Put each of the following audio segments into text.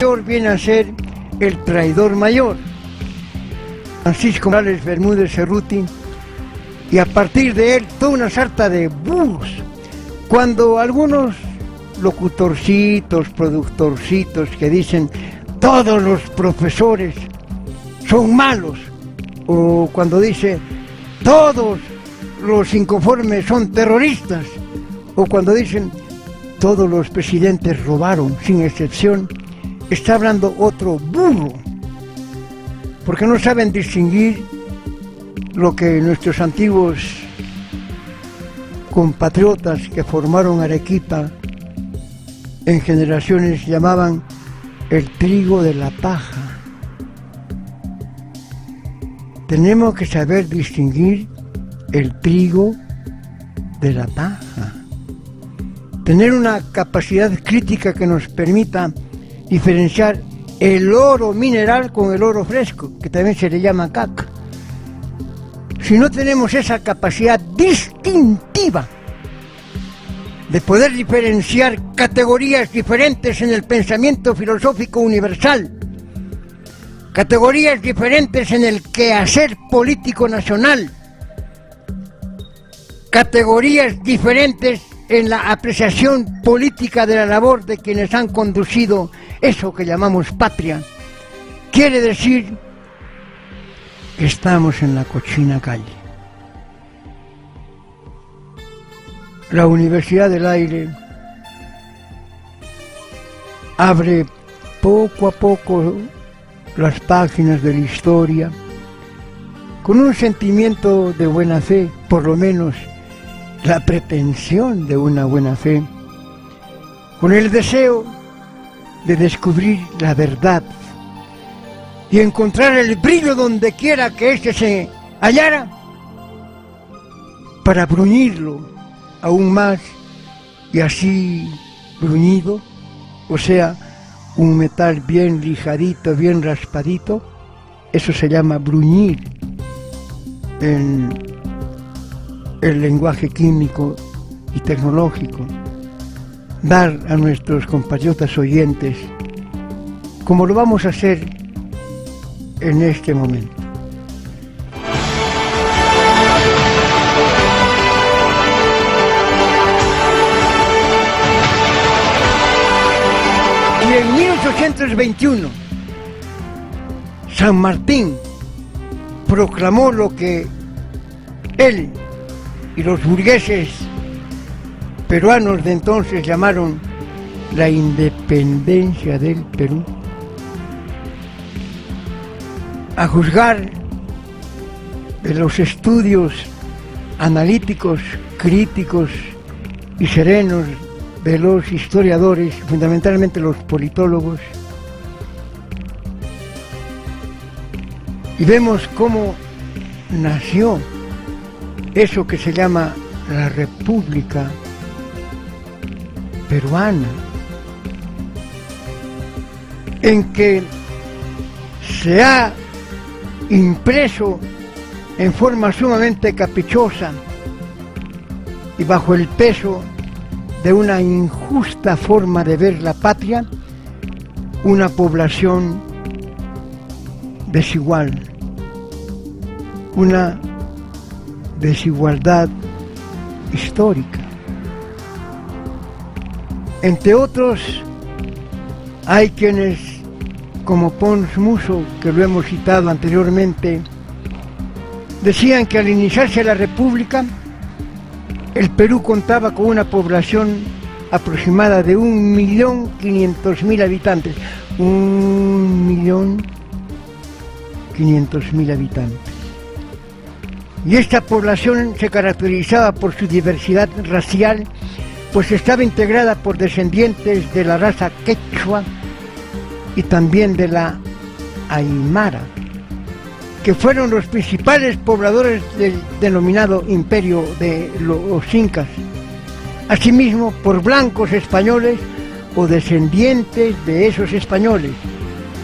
mayor viene a ser el traidor mayor, Francisco Morales Bermúdez Cerruti, y a partir de él toda una sarta de burros. Cuando algunos locutorcitos, productorcitos que dicen todos los profesores son malos, o cuando dice todos los inconformes son terroristas, o cuando dicen todos los presidentes robaron sin excepción, está hablando otro burro, porque no saben distinguir lo que nuestros antiguos compatriotas que formaron Arequipa en generaciones llamaban el trigo de la paja. Tenemos que saber distinguir el trigo de la paja, tener una capacidad crítica que nos permita diferenciar el oro mineral con el oro fresco, que también se le llama caca. Si no tenemos esa capacidad distintiva de poder diferenciar categorías diferentes en el pensamiento filosófico universal, categorías diferentes en el quehacer político nacional, categorías diferentes en la apreciación política de la labor de quienes han conducido eso que llamamos patria, quiere decir que estamos en la cochina calle. La Universidad del Aire abre poco a poco las páginas de la historia con un sentimiento de buena fe, por lo menos la pretensión de una buena fe, con el deseo de descubrir la verdad y encontrar el brillo donde quiera que éste se hallara, para bruñirlo aún más, y así bruñido, o sea, un metal bien lijadito, bien raspadito, eso se llama bruñir en el lenguaje químico y tecnológico, dar a nuestros compatriotas oyentes, como lo vamos a hacer en este momento. Y en 1821, San Martín proclamó lo que él y los burgueses peruanos de entonces llamaron la independencia del Perú. A juzgar de los estudios analíticos, críticos y serenos de los historiadores, fundamentalmente los politólogos, y vemos cómo nació eso que se llama la República Peruana, en que se ha impreso en forma sumamente caprichosa y bajo el peso de una injusta forma de ver la patria, una población desigual, una desigualdad histórica. Entre otros, hay quienes, como Pons Muso, que lo hemos citado anteriormente, decían que al iniciarse la República, el Perú contaba con una población aproximada de 1.500.000 habitantes. 1.500.000 habitantes. Y esta población se caracterizaba por su diversidad racial, pues estaba integrada por descendientes de la raza quechua y también de la aymara, que fueron los principales pobladores del denominado imperio de los incas, asimismo por blancos españoles o descendientes de esos españoles,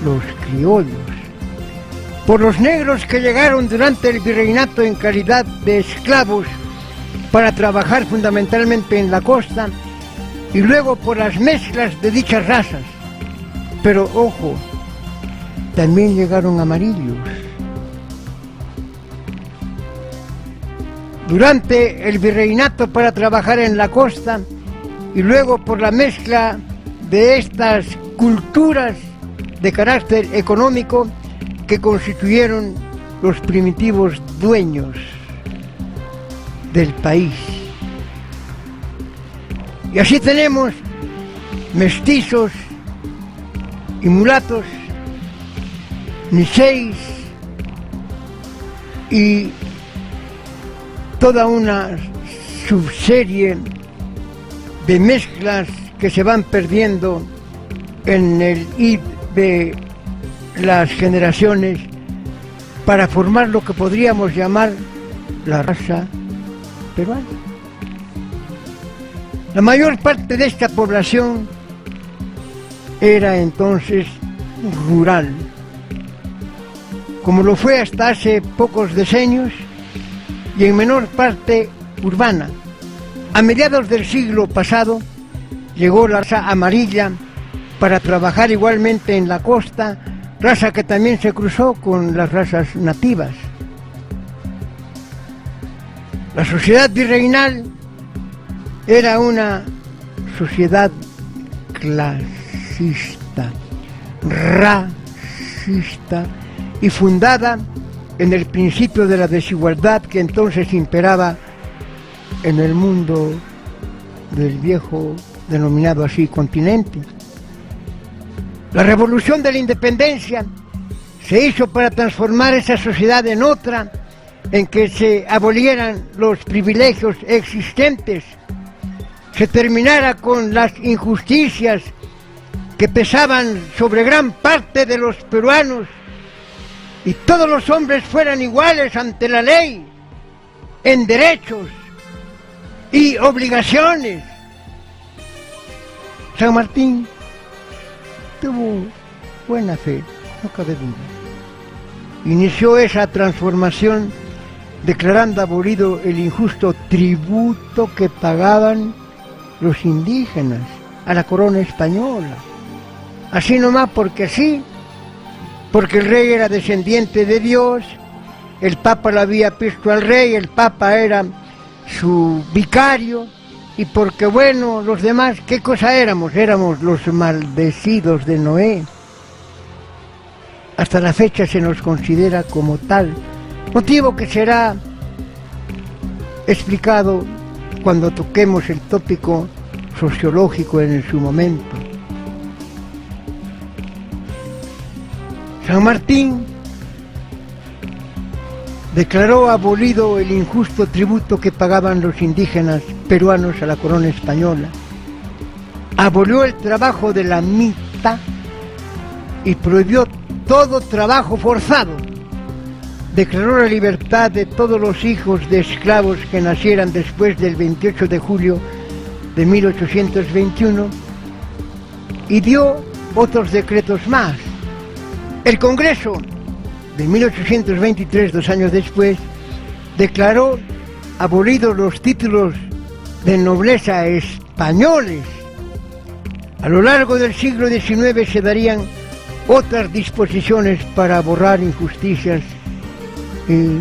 los criollos, por los negros que llegaron durante el virreinato en calidad de esclavos para trabajar fundamentalmente en la costa, y luego por las mezclas de dichas razas, Pero ojo, también llegaron amarillos. Durante el virreinato para trabajar en la costa y luego por la mezcla de estas culturas de carácter económico que constituyeron los primitivos dueños del país. Y así tenemos mestizos y mulatos, niseis y toda una subserie de mezclas que se van perdiendo en el ir de las generaciones para formar lo que podríamos llamar la raza peruana. La mayor parte de esta población era entonces rural, como lo fue hasta hace pocos decenios, y en menor parte urbana. A mediados del siglo pasado llegó la raza amarilla para trabajar igualmente en la costa, raza que también se cruzó con las razas nativas. La sociedad virreinal era una sociedad clasista, racista y fundada en el principio de la desigualdad que entonces imperaba en el mundo del viejo, denominado así, continente. La revolución de la independencia se hizo para transformar esa sociedad en otra, en que se abolieran los privilegios existentes, se terminara con las injusticias que pesaban sobre gran parte de los peruanos y todos los hombres fueran iguales ante la ley, en derechos y obligaciones. San Martín tuvo buena fe, no cabe duda. Inició esa transformación declarando abolido el injusto tributo que pagaban los indígenas a la corona española. Así nomás porque sí, porque el rey era descendiente de Dios, el Papa lo había puesto al rey, el Papa era su vicario, y porque bueno, los demás, ¿qué cosa éramos? Éramos los maldecidos de Noé. Hasta la fecha se nos considera como tal, motivo que será explicado cuando toquemos el tópico sociológico en su momento. San Martín declaró abolido el injusto tributo que pagaban los indígenas peruanos a la corona española, abolió el trabajo de la mitad y prohibió todo trabajo forzado, declaró la libertad de todos los hijos de esclavos que nacieran después del 28 de julio de 1821 y dio otros decretos más. El Congreso de 1823, 2 años después, declaró abolidos los títulos de nobleza españoles. A lo largo del siglo XIX se darían otras disposiciones para borrar injusticias y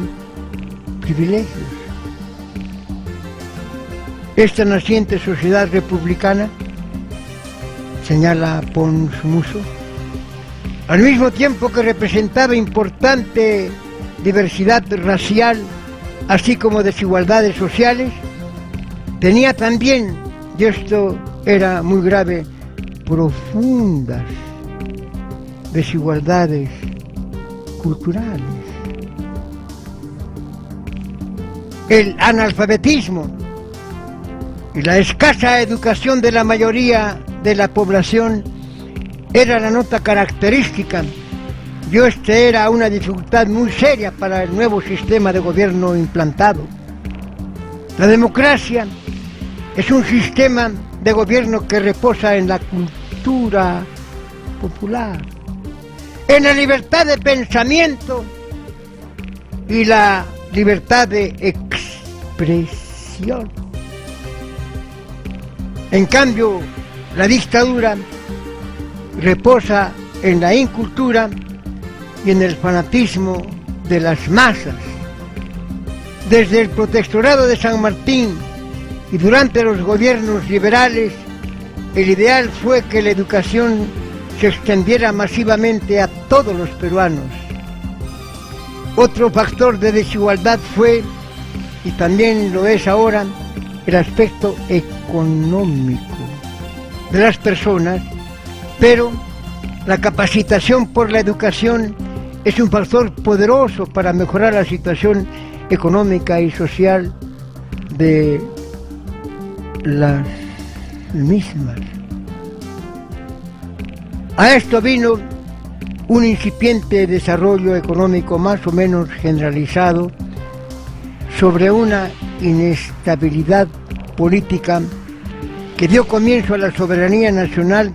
privilegios. Esta naciente sociedad republicana, señala Pons Muso, al mismo tiempo que representaba importante diversidad racial, así como desigualdades sociales, tenía también, y esto era muy grave, profundas desigualdades culturales. El analfabetismo y la escasa educación de la mayoría de la población era la nota característica, y esta era una dificultad muy seria para el nuevo sistema de gobierno implantado. La democracia es un sistema de gobierno que reposa en la cultura popular, en la libertad de pensamiento y la libertad de expresión. En cambio, la dictadura reposa en la incultura y en el fanatismo de las masas. Desde el protectorado de San Martín y durante los gobiernos liberales, el ideal fue que la educación se extendiera masivamente a todos los peruanos. Otro factor de desigualdad fue, y también lo es ahora, el aspecto económico de las personas, pero la capacitación por la educación es un factor poderoso para mejorar la situación económica y social de las mismas. A esto vino un incipiente desarrollo económico más o menos generalizado sobre una inestabilidad política que dio comienzo a la soberanía nacional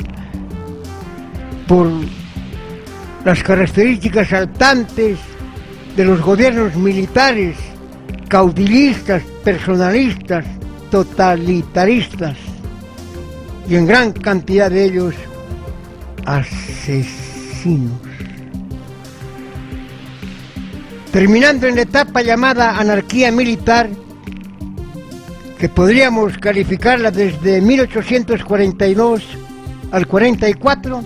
por las características saltantes de los gobiernos militares, caudillistas, personalistas, totalitaristas, y en gran cantidad de ellos asesinos. Terminando en la etapa llamada anarquía militar, que podríamos calificarla desde 1842 al 44,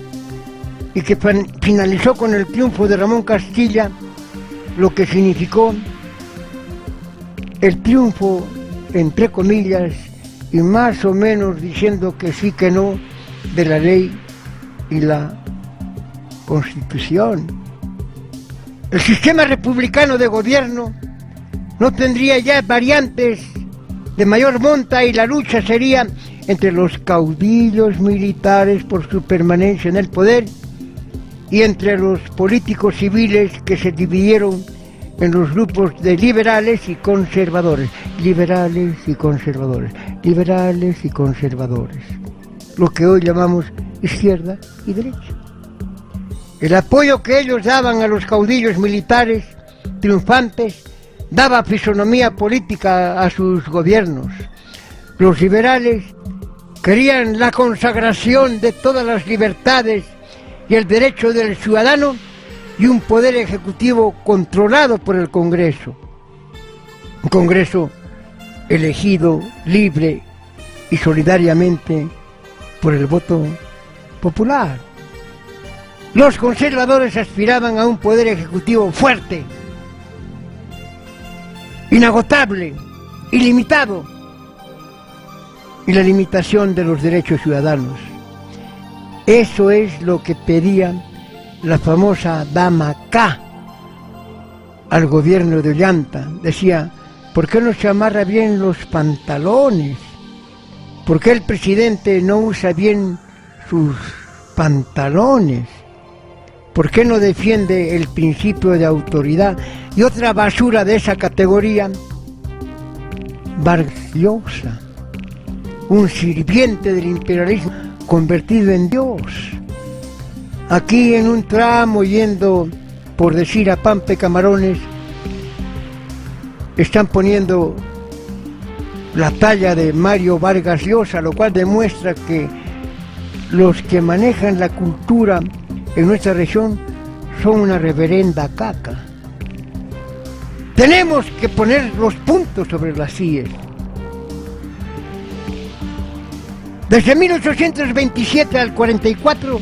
y que finalizó con el triunfo de Ramón Castilla, lo que significó el triunfo, entre comillas, y más o menos diciendo que sí que no, de la ley y la Constitución. El sistema republicano de gobierno no tendría ya variantes de mayor monta, y la lucha sería entre los caudillos militares por su permanencia en el poder y entre los políticos civiles, que se dividieron en los grupos de liberales y conservadores, liberales y conservadores, liberales y conservadores, lo que hoy llamamos izquierda y derecha. El apoyo que ellos daban a los caudillos militares triunfantes daba fisonomía política a sus gobiernos. Los liberales querían la consagración de todas las libertades y el derecho del ciudadano, y un poder ejecutivo controlado por el Congreso. Un Congreso elegido libre y solidariamente por el voto popular. Los conservadores aspiraban a un poder ejecutivo fuerte, inagotable, ilimitado, y la limitación de los derechos ciudadanos. Eso es lo que pedía la famosa Dama K al gobierno de Ollanta. Decía: ¿por qué no se amarra bien los pantalones? ¿Por qué el presidente no usa bien sus pantalones? ¿Por qué no defiende el principio de autoridad? Y otra basura de esa categoría, Vargas Llosa, un sirviente del imperialismo convertido en Dios. Aquí en un tramo yendo, por decir, a Pampe Camarones, están poniendo la talla de Mario Vargas Llosa, lo cual demuestra que los que manejan la cultura en nuestra región son una reverenda caca. Tenemos que poner los puntos sobre las íes. Desde 1827 al 44,